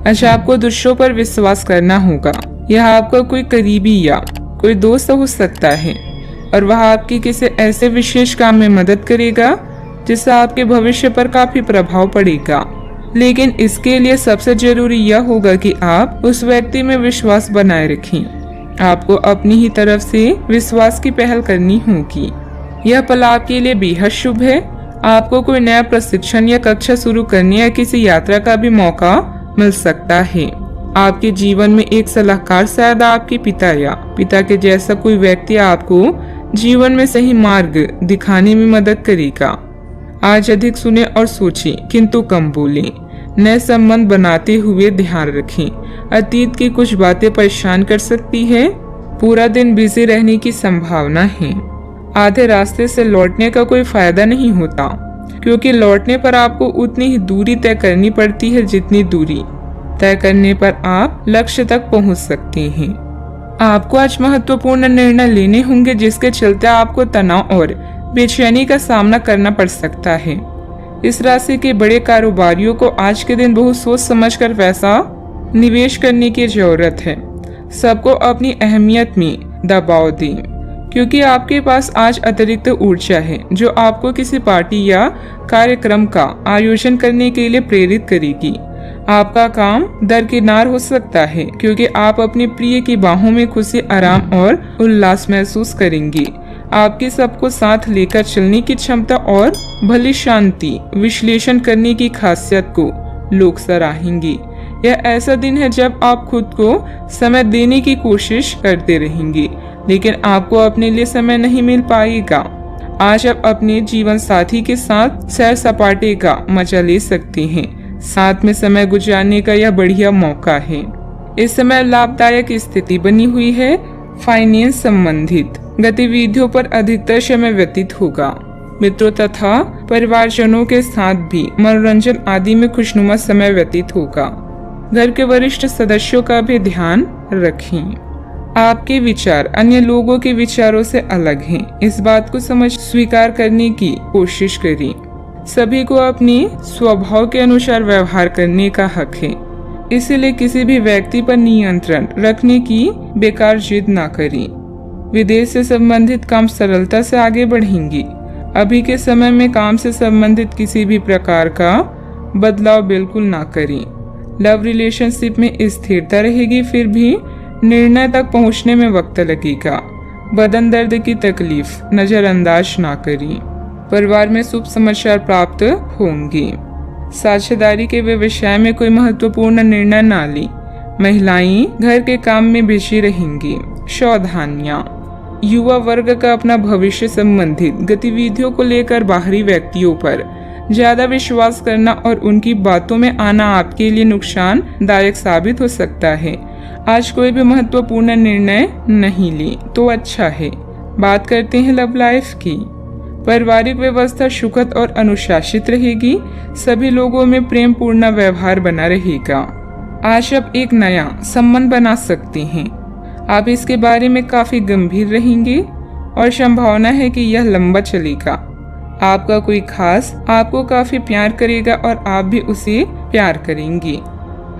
अच्छा, आपको दूसरों पर विश्वास करना होगा। यह आपका कोई करीबी या कोई दोस्त हो सकता है और वह आपकी किसी ऐसे विशेष काम में मदद करेगा जिससे आपके भविष्य पर काफी प्रभाव पड़ेगा। लेकिन इसके लिए सबसे जरूरी यह होगा कि आप उस व्यक्ति में विश्वास बनाए रखें। आपको अपनी ही तरफ से विश्वास की पहल करनी होगी। यह पल आपके लिए बेहद शुभ है। आपको कोई नया प्रशिक्षण या कक्षा शुरू करने या किसी यात्रा का भी मौका मिल सकता है। आपके जीवन में एक सलाहकार, शायद आपके पिता या पिता के जैसा कोई व्यक्ति आपको जीवन में सही मार्ग दिखाने में मदद करेगा। आज अधिक सुने और सोचें, किंतु कम बोलें। नए संबंध बनाते हुए ध्यान रखें, अतीत की कुछ बातें परेशान कर सकती है। पूरा दिन बिजी रहने की संभावना है। आधे रास्ते से लौटने का कोई फायदा नहीं होता, क्योंकि लौटने पर आपको उतनी ही दूरी तय करनी पड़ती है जितनी दूरी तय करने पर आप लक्ष्य तक पहुंच सकते हैं। आपको आज महत्वपूर्ण निर्णय लेने होंगे जिसके चलते आपको तनाव और बेचैनी का सामना करना पड़ सकता है। इस राशि के बड़े कारोबारियों को आज के दिन बहुत सोच समझकर पैसा निवेश करने की जरूरत है। सबको अपनी अहमियत में दबाव दें, क्योंकि आपके पास आज अतिरिक्त ऊर्जा है जो आपको किसी पार्टी या कार्यक्रम का आयोजन करने के लिए प्रेरित करेगी। आपका काम दरकिनार हो सकता है, क्योंकि आप अपने प्रिय की बाहों में खुशी, आराम और उल्लास महसूस करेंगे। आपकी सबको साथ लेकर चलने की क्षमता और भली शांति विश्लेषण करने की खासियत को लोग सराहेंगे। यह ऐसा दिन है जब आप खुद को समय देने की कोशिश करते रहेंगे, लेकिन आपको अपने लिए समय नहीं मिल पाएगा। आज आप अपने जीवन साथी के साथ सैर सपाटे का मजा ले सकते हैं। साथ में समय गुजारने का यह बढ़िया मौका है। इस समय लाभदायक स्थिति बनी हुई है। फाइनेंस संबंधित गतिविधियों पर अधिकतर समय व्यतीत होगा। मित्रों तथा परिवारजनों के साथ भी मनोरंजन आदि में खुशनुमा समय व्यतीत होगा। घर के वरिष्ठ सदस्यों का भी ध्यान रखें। आपके विचार अन्य लोगों के विचारों से अलग हैं। इस बात को स्वीकार करने की कोशिश करें। सभी को अपने स्वभाव के अनुसार व्यवहार करने का हक है, इसलिए किसी भी व्यक्ति पर नियंत्रण रखने की बेकार जिद ना करें। विदेश से संबंधित काम सरलता से आगे बढ़ेंगे। अभी के समय में काम से संबंधित किसी भी प्रकार का बदलाव बिल्कुल ना करें। लव रिलेशनशिप में स्थिरता रहेगी, फिर भी निर्णय तक पहुंचने में वक्त लगेगा। बदन दर्द की तकलीफ नजरअंदाज ना करें। परिवार में शुभ समाचार प्राप्त होंगे। साझेदारी के व्यवसाय में कोई महत्वपूर्ण निर्णय ना लें। महिलाएं घर के काम में बिजी रहेंगी। सावधानियां। युवा वर्ग का अपना भविष्य संबंधित गतिविधियों को लेकर बाहरी व्यक्तियों पर ज्यादा विश्वास करना और उनकी बातों में आना आपके लिए नुकसानदायक साबित हो सकता है। आज कोई भी महत्वपूर्ण निर्णय नहीं ले तो अच्छा है। बात करते हैं लव लाइफ की। पारिवारिक व्यवस्था सुखद और अनुशासित रहेगी। सभी लोगों में प्रेम पूर्ण व्यवहार बना रहेगा। आज आप एक नया संबंध बना सकते हैं। आप इसके बारे में काफी गंभीर रहेंगे और संभावना है कि यह लंबा चलेगा। आपका कोई खास आपको काफी प्यार करेगा और आप भी उसे प्यार करेंगे।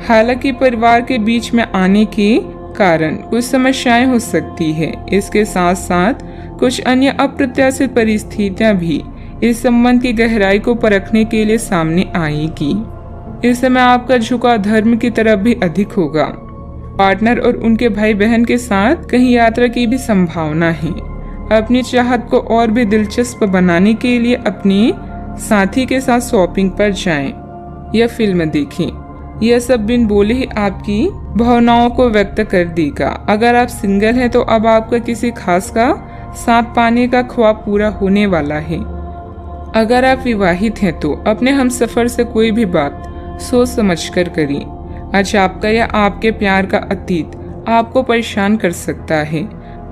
हालांकि परिवार के बीच में आने के कारण कुछ समस्याएं हो सकती है। इसके साथ साथ कुछ अन्य अप्रत्याशित परिस्थितियां भी इस संबंध की गहराई को परखने के लिए सामने आएगी। इस समय आपका झुकाव धर्म की तरफ भी अधिक होगा। पार्टनर और उनके भाई बहन के साथ कहीं यात्रा की भी संभावना है। अपनी चाहत को और भी दिलचस्प बनाने के लिए अपने साथी के साथ शॉपिंग पर जाएं या फिल्म देखें। यह सब बिन बोले ही आपकी भावनाओं को व्यक्त कर देगा। अगर आप सिंगल हैं तो अब आपका किसी खास का साथ पाने का ख्वाब पूरा होने वाला है। अगर आप विवाहित हैं तो अपने हमसफर से कोई भी बात सोच समझकर करें। आज आपका या आपके प्यार का अतीत आपको परेशान कर सकता है।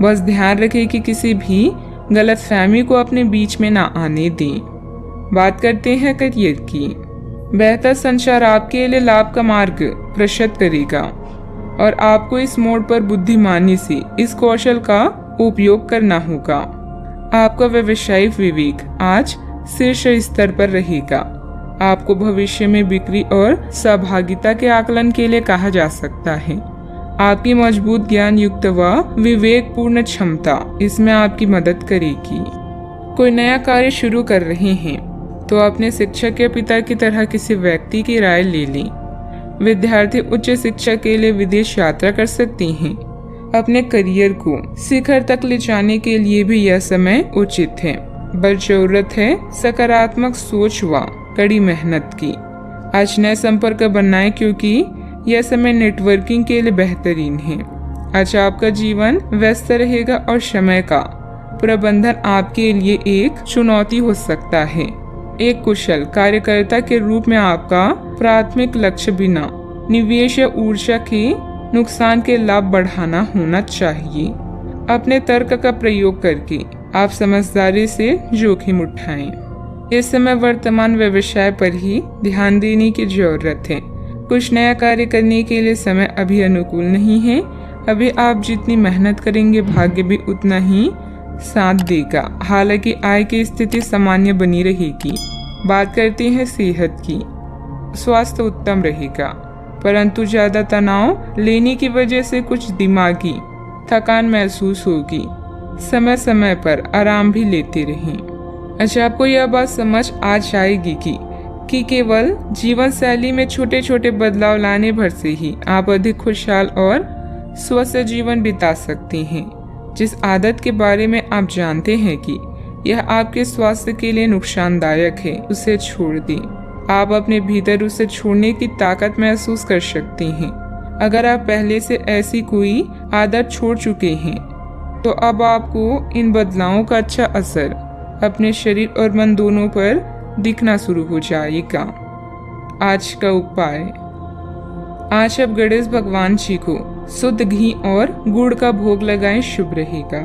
बस ध्यान रखें कि किसी भी गलतफहमी को अपने बीच में ना आने दें। बात करते हैं करियर की। बेहतर संचार आपके लिए लाभ का मार्ग प्रशस्त करेगा और आपको इस मोड पर बुद्धिमानी से इस कौशल का उपयोग करना होगा। आपका व्यवसायिक विवेक आज शीर्ष स्तर पर रहेगा। आपको भविष्य में बिक्री और सहभागिता के आकलन के लिए कहा जा सकता है। आपकी मजबूत ज्ञान युक्त व विवेकपूर्ण क्षमता इसमें आपकी मदद करेगी। कोई नया कार्य शुरू कर रहे हैं तो अपने शिक्षक या पिता की तरह किसी व्यक्ति की राय ले लें। विद्यार्थी उच्च शिक्षा के लिए विदेश यात्रा कर सकती हैं। अपने करियर को शिखर तक ले जाने के लिए भी यह समय उचित है, बस जरूरत है सकारात्मक सोच व कड़ी मेहनत की। आज नए संपर्क बनाएं क्योंकि यह समय नेटवर्किंग के लिए बेहतरीन है। आज आपका जीवन व्यस्त रहेगा और समय का प्रबंधन आपके लिए एक चुनौती हो सकता है। एक कुशल कार्यकर्ता के रूप में आपका प्राथमिक लक्ष्य बिना निवेश या ऊर्जा के नुकसान के लाभ बढ़ाना होना चाहिए। अपने तर्क का प्रयोग करके आप समझदारी से जोखिम उठाएं। इस समय वर्तमान व्यवसाय पर ही ध्यान देने की जरूरत है। कुछ नया कार्य करने के लिए समय अभी अनुकूल नहीं है। अभी आप जितनी मेहनत करेंगे भाग्य भी उतना ही साथ देगा। हालांकि आय की स्थिति सामान्य बनी रहेगी। बात करते हैं सेहत की। स्वास्थ्य उत्तम रहेगा, परंतु ज्यादा तनाव लेने की वजह से कुछ दिमागी थकान महसूस होगी। समय समय पर आराम भी लेते रहें। अच्छा, आपको यह बात समझ आ जाएगी कि केवल जीवन शैली में छोटे छोटे बदलाव लाने भर से ही आप अधिक खुशहाल और स्वस्थ जीवन बिता सकते हैं। जिस आदत के बारे में आप जानते हैं कि यह आपके स्वास्थ्य के लिए नुकसानदायक है, उसे छोड़ दें। आप अपने भीतर उसे छोड़ने की ताकत महसूस कर सकते हैं। अगर आप पहले से ऐसी कोई आदत छोड़ चुके हैं तो अब आपको इन बदलावों का अच्छा असर अपने शरीर और मन दोनों पर दिखना शुरू हो जाएगा। आज का उपाय। आज आप गणेश भगवान जी को शुद्ध घी और गुड़ का भोग लगाएं, शुभ रहेगा।